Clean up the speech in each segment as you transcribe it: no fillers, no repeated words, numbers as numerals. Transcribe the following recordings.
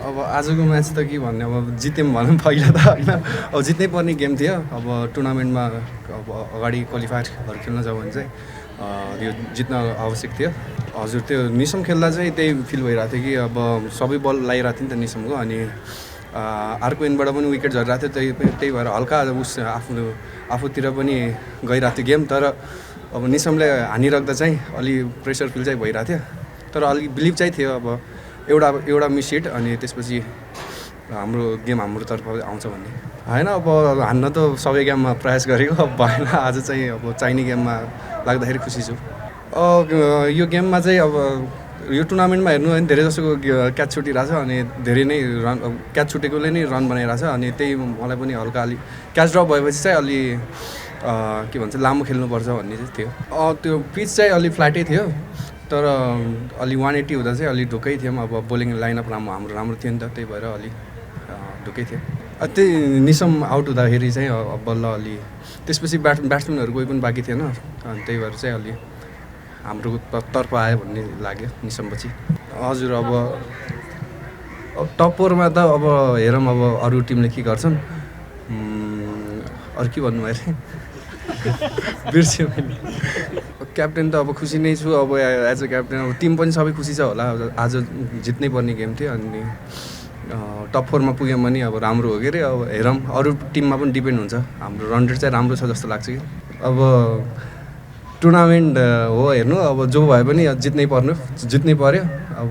अब आजको म्याच त के भन्ने अब जित्यौँ भनौँ पहिला त होइन अब जित्नै पर्ने गेम थियो अब टुर्नामेन्टमा अब अगाडि क्वालिफायरहरू खेल्न जाउँ भने चाहिँ यो जित्न आवश्यक थियो हजुर त्यो निसम खेल्दा चाहिँ त्यही फिल भइरहेको थियो कि अब सबै बल लगाइरहेको थियो नि त निसमको अनि अर्को एन्डबाट पनि विकेट झरिरहेको थियो त्यही भएर हल्का उस आफूतिर पनि गइरहेको थियो गेम तर अब निसमले हानिराख्दा चाहिँ अलि प्रेसर फिल चाहिँ भइरहेको थियो तर अलिक बिलिभ चाहिँ थियो अब एउटा मिस हिट अनि त्यसपछि हाम्रो गेम हाम्रो तर्फ आउँछ भन्ने होइन अब हान्न त सबै गेममा प्रयास गरेको अब भएन आज चाहिँ अब चाहिने गेममा लाग्दाखेरि खुसी छु यो गेममा चाहिँ अब यो टुर्नामेन्टमा हेर्नु भने धेरै जसोको क्याच छुटिरहेछ अनि धेरै नै रन क्याच छुटेकोले नै रन बनाइरहेछ अनि त्यही मलाई पनि हल्का अलि क्याच ड्रप भएपछि चाहिँ अलि के भन्छ लामो खेल्नुपर्छ भन्ने चाहिँ थियो त्यो पिच चाहिँ अलि फ्ल्याटै थियो तर अलि 180 हुँदा चाहिँ अलि ढुक्कै थियौँ अब बोलिङ लाइनअप हाम्रो राम्रो थियो नि त त्यही भएर अलि ढुक्कै थियो त्यही निसम आउट हुँदाखेरि चाहिँ बल्ल अलि त्यसपछि ब्याट्सम्यानहरू कोही पनि बाँकी थिएन अनि त्यही भएर चाहिँ अलि हाम्रो तर्फ आयो भन्ने लाग्यो निसमपछि हजुर अब टप 4मा त अब हेरौँ अब अरू टिमले के गर्छन् अरू के भन्नुभयो अरे बिर्स्यो क्याप्टेन त अब खुसी नै छु अब एज अ क्याप्टेन अब टिम पनि सबै खुसी छ होला आज जित्नै पर्ने गेम थियो अनि टप 4मा पुग्यौँ भने अब राम्रो हो के अरे अब हेरौँ अरू टिममा पनि डिपेन्ड हुन्छ हाम्रो रन रेट चाहिँ राम्रो छ जस्तो लाग्छ कि अब टुर्नामेन्ट हो हेर्नु अब जो भए पनि जित्नै पर्यो अब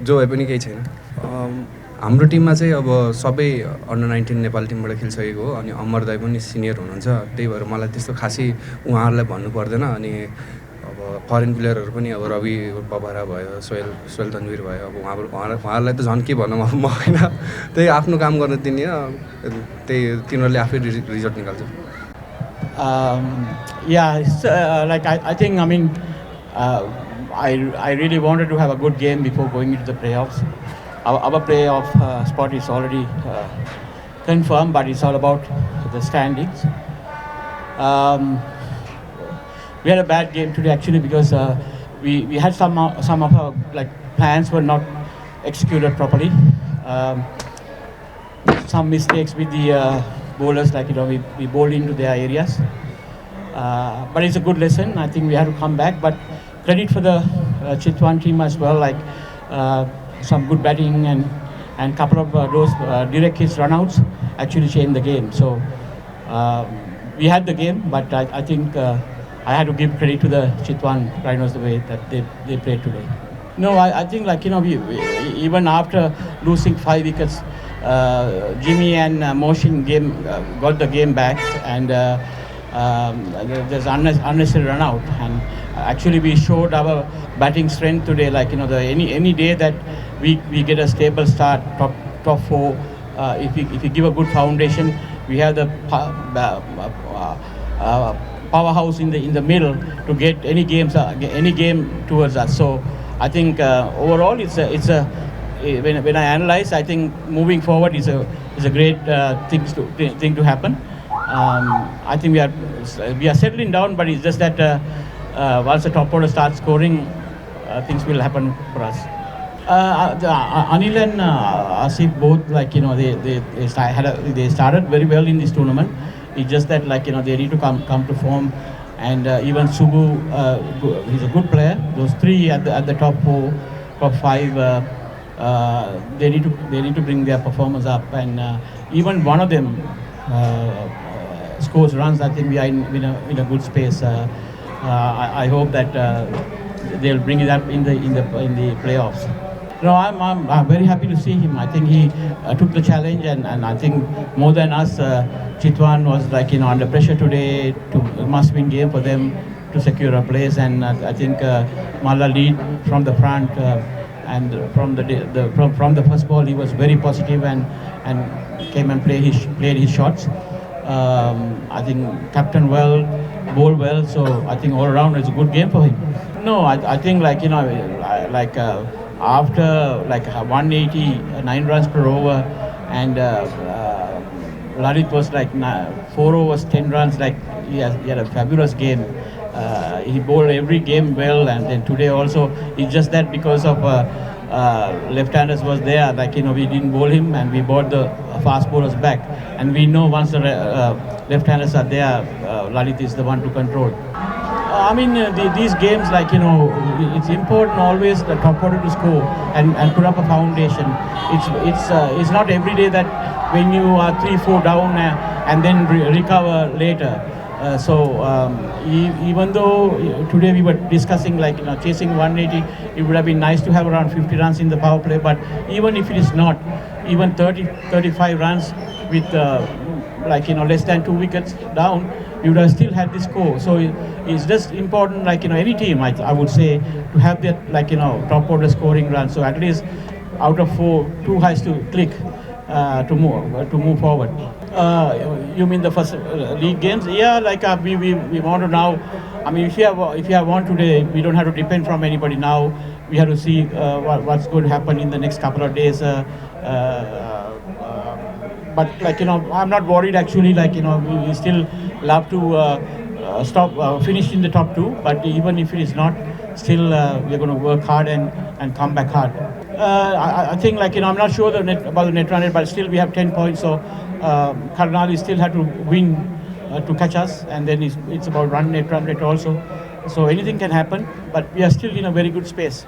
जो भए पनि केही छैन हाम्रो टिममा चाहिँ अब सबै अन्डर 19 नेपाली टिमबाट खेलिसकेको हो अनि अमर दाई पनि सिनियर हुनुहुन्छ त्यही भएर मलाई त्यस्तो खासै उहाँहरूलाई भन्नु पर्दैन अनि अब फरेन प्लेयरहरू पनि अब रवि बबारा भयो सोहेल तन्वीर भयो अब उहाँहरूलाई त झन् के भनौँ अब म होइन त्यही आफ्नो काम गर्न दिने त्यही तिनीहरूले आफै रिजल्ट निकाल्छ Yeah, it's, I think, I mean, I really wanted to have a good game before going into the playoffs. Our playoff spot is already confirmed, but it's all about the standings. We had a bad game today actually because we had some of our plans were not executed properly. Some mistakes with the bowlers, we bowled into their areas. But it's a good lesson. I think we have to come back. But credit for the Chitwan team as well, some good batting and couple of those direct hits runouts actually changed the game. So we had the game, but I think I had to give credit to the Chitwan Rhinos the way that they played today. No, I think we, even after losing 5 wickets, Jimmy and Moshin got the game back, and there's unnecessary run out, and actually we showed our batting strength today. Any day that we get a stable start, top 4, if we give a good foundation, we have the powerhouse in the middle to get any game towards us. So I think overall it's a when I analyze, I think moving forward is a great thing to happen. I think we are settling down, but it's just that once the top order starts scoring, things will happen for us. Anil and Asif both, they started very well in this tournament. It's just that they need to come to form, and even Subu, he's a good player. Those three at the top 4, top 5, they need to bring their performance up, and even one of them scores runs. I think we are in a good space. I hope that they'll bring it up in the playoffs. No, I'm very happy to see him. I think he took the challenge, and I think more than us, Chitwan was under pressure today. A must-win game for them to secure a place, and I think Malla lead from the front, and from the first ball he was very positive and came and played his shots. I think captain well, bowled well, so I think all around it's a good game for him. No, I think after 189 runs per over, and Lalit was 4 overs 10 runs, he had a fabulous game. He bowled every game well, and then today also. It's just that because of left-handers was there, like we didn't bowl him, and we brought the fast bowlers back. And we know once the left-handers are there, Lalit is the one to control. I mean, these games, like it's important always the top order to score and put up a foundation. It's not every day that when you are 3-4 down and then recover later. Even though today we were discussing like chasing 180, it would have been nice to have around 50 runs in the power play. But even if it is not, even 30-35 runs with less than 2 wickets down, you would have still had this score. So it's just important, like any team, I would say, to have that top order scoring run. So at least out of 4, 2 has to click to move forward. You mean the first league games? Yeah, we want to now. I mean, if you have won today, we don't have to depend from anybody now. We have to see what's going to happen in the next couple of days. But I'm not worried actually. We still love to finish in the top 2. But even if it is not, still we're going to work hard and come back hard. I think I'm not sure about the net run rate, but still we have 10 points. So Karnali still had to win to catch us, and then it's about net run rate also. So anything can happen, but we are still in a very good space.